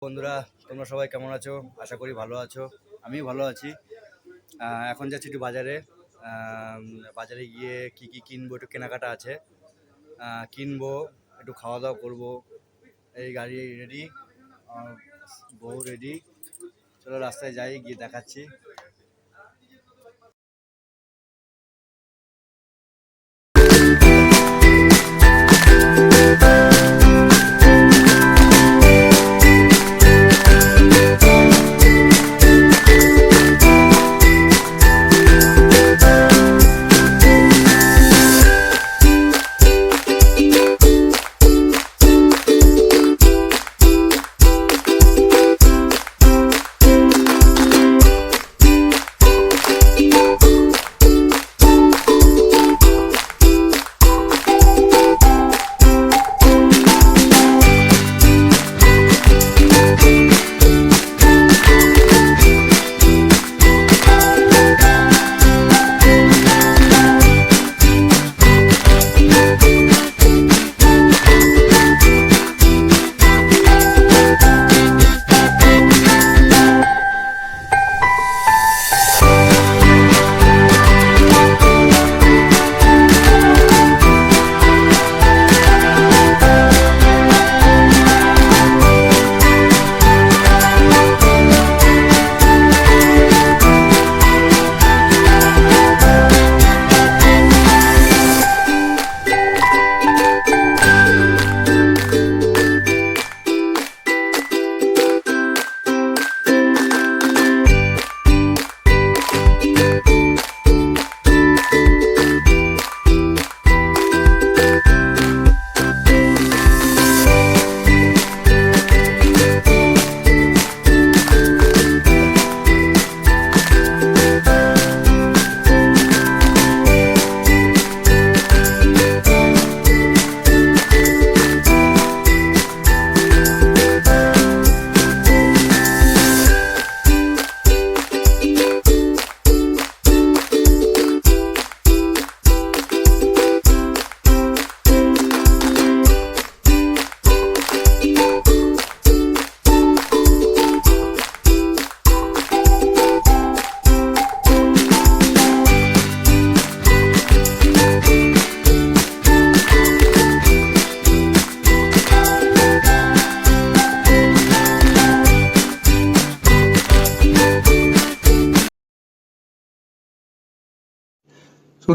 বন্ধুরা, তোমরা সবাই কেমন আছো? আশা করি ভালো আছো। আমিও ভালো আছি। এখন যাচ্ছি একটু বাজারে। বাজারে গিয়ে কি কি কিনবো, একটু কেনাকাটা আছে, কিনবো, একটু খাওয়া দাওয়া করবো। এই গাড়ি রেডি, বউ রেডি। চলো রাস্তায় যাই, গিয়ে দেখাচ্ছি।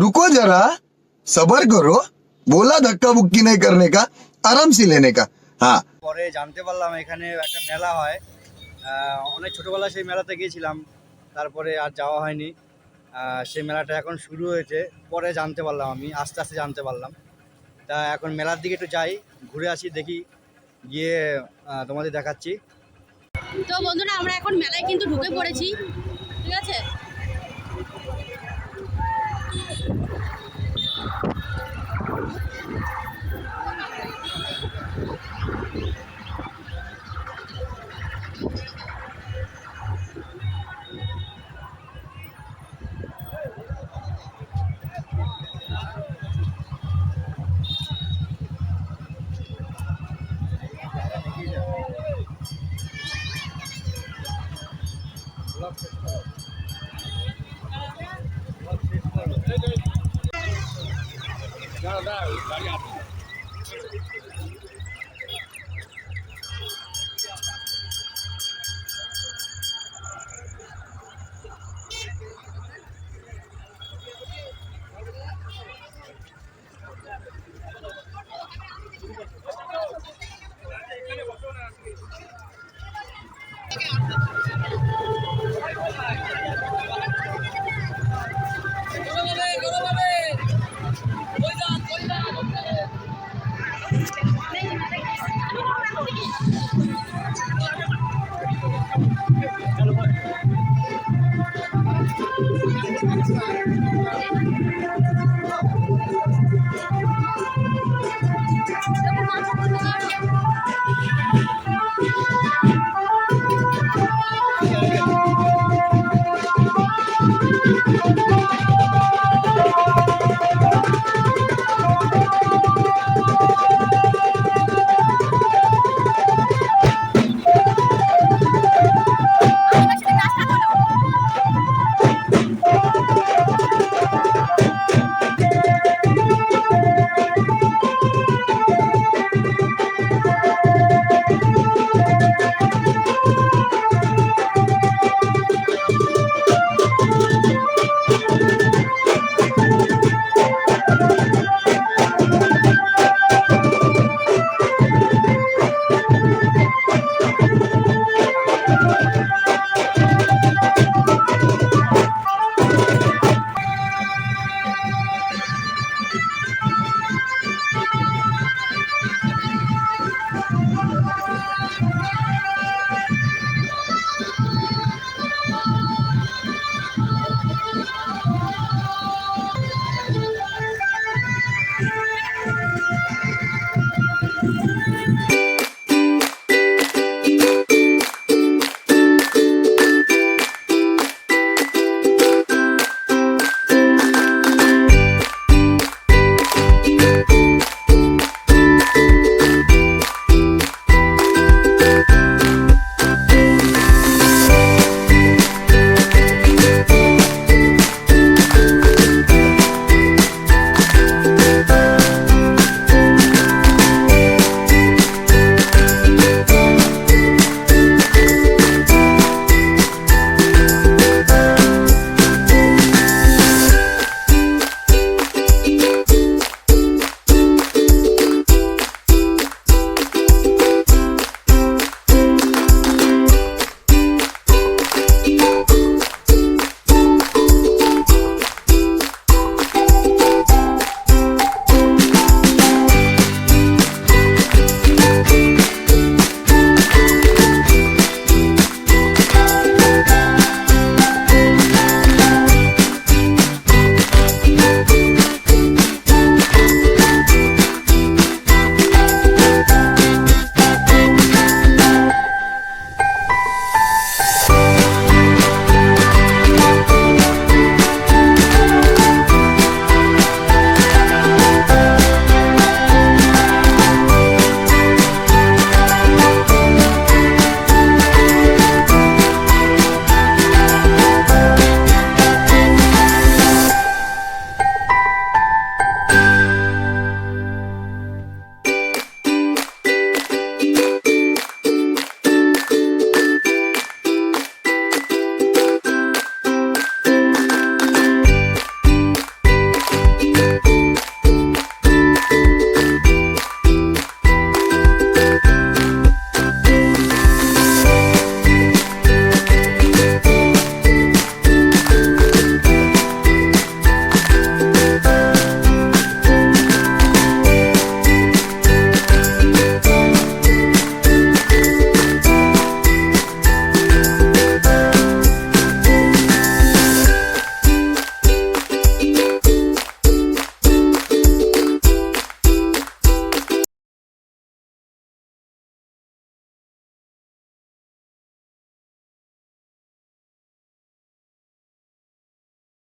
रुको जरा, सबर करो। बोला धक्का बुक्की नहीं करने का, आराम से लेने का। हाँ। পরে জানতে পারলাম এখানে একটা মেলা হয়। অনেক ছোটোবেলা সেই মেলাতে গিয়েছিলাম, তারপরে আর যাওয়া হয়নি। সেই মেলাটা এখন শুরু হয়েছে, পরে জানতে পারলাম, আমি আস্তে আস্তে জানতে পারলাম। তা এখন মেলার দিকে একটু যাই, ঘুরে আসি, দেখি, গিয়ে তোমাদের দেখাচ্ছি। তো বন্ধুরা, আমরা এখন মেলায় কিন্তু ঢুকে পড়েছি, ঠিক আছে।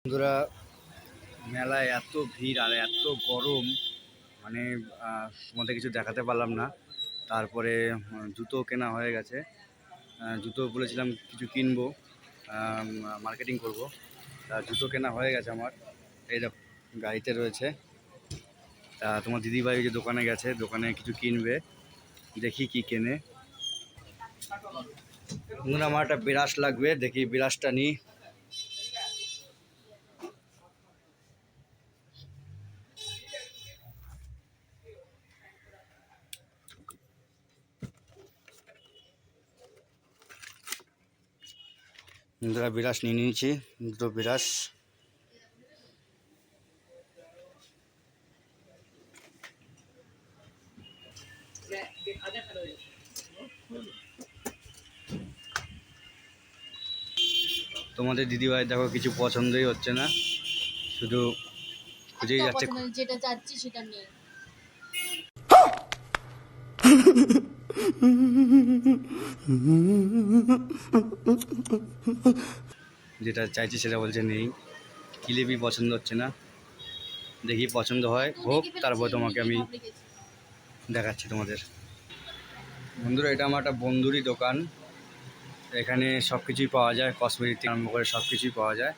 বন্ধুরা মেলায় এত ভিড় আর এত গরম, মানে তোমাদের কিছু দেখাতে পারলাম না। তারপরে জুতো কেনা হয়ে গেছে। জুতো বলেছিলাম কিছু কিনবো, মার্কেটিং করব। তা জুতো কেনা হয়ে গেছে আমার, এই দেখো গাড়িতে রয়েছে। তা তোমার দিদিভাই যে দোকানে গেছে, দোকানে কিছু কিনবে, দেখি কি কেনে। বন্ধুরা আমার একটা বিরাস লাগবে, দেখি বিরাসটা নিই। বন্ধুরা বিরাস নিয়ে নিয়েছি, দুটো বিরাস। তোমাদের দিদিভাই দেখো কিছু পছন্দই হচ্ছে না, শুধু খুঁজেই যাচ্ছে। যেটা চাচ্ছি সেটা নেই। যেটা চাইছি সেটা বলছে নেই, ক্লিপই পছন্দ হচ্ছে না। দেখি পছন্দ হয় হোক, তারপর তোমাকে আমি দেখাচ্ছি তোমাদের। বন্ধুরা এটা আমার একটা বন্ধুরই দোকান, এখানে সব কিছুই পাওয়া যায়, কসমেটিক থেকে আরম্ভ করে সব কিছুই পাওয়া যায়।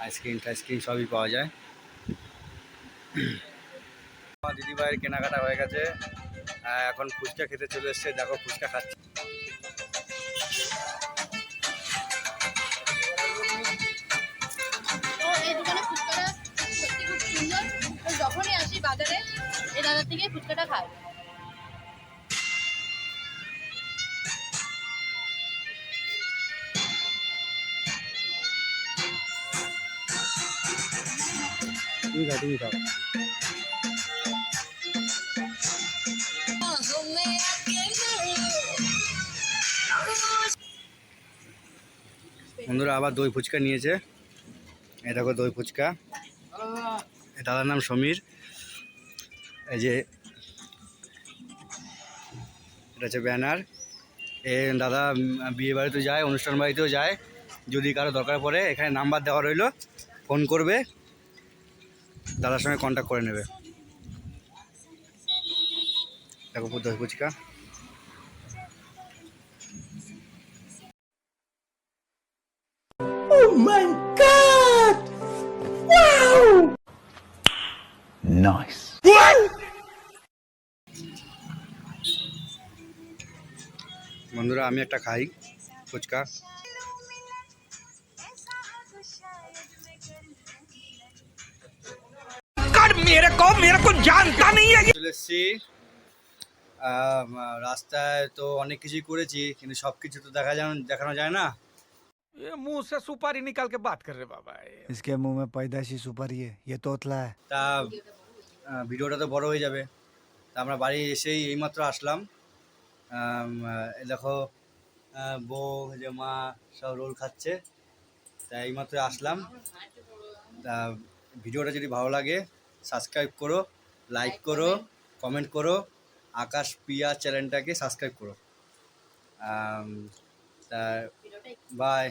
আইসক্রিম টাইসক্রিম সবই পাওয়া যায়। আমার দিদিভাইয়ের কেনাকাটা হয়ে গেছে, এখন ফুচকা খেতে চলে এসছে, দেখো ফুচকা খাচ্ছে। তো এই দোকানে ফুচকাটা সত্যি খুব সুন্দর। তো যখনই আসি বাজারে এই দাদার থেকে ফুচকাটা খাই। তুমি খাও, তুমি খাও। বন্ধুরা আবার দই ফুচকা নিয়েছে, এই দেখো দই ফুচকা। দাদার নাম সমীর। এই যে এটা হচ্ছে ব্যানার। এ দাদা বিয়ে বাড়িতেও যায়, অনুষ্ঠান বাড়িতেও যায়। যদি কারো দরকার পড়ে এখানে নাম্বার দেওয়া রইলো, ফোন করবে, দাদার সঙ্গে কন্ট্যাক্ট করে নেবে। দেখো দই ফুচকা। বন্ধুরা আমি একটা খাই ফুচকা। मेरे को जानता नहीं है। চলে এসছি রাস্তায়, তো অনেক কিছুই করেছি কিন্তু সব কিছু তো দেখানো যায় না। ये मुंह से सुपारी निकाल के बात कर रहे बाबा। इसके मुंह में पैदाइशी सुपारी है, ये तोतला है। তা ভিডিওটা তো বড় হয়ে যাবে। তা আমরা বাড়ি এসেই এইমাত্র আসলাম। এই দেখো বউ যে মা সব রোল খাচ্ছে, তা এইমাত্র আসলাম। তা ভিডিওটা যদি ভালো লাগে সাবস্ক্রাইব করো, লাইক করো, কমেন্ট করো, আকাশ পিয়া চ্যানেলটাকে সাবস্ক্রাইব করো। তা বাই।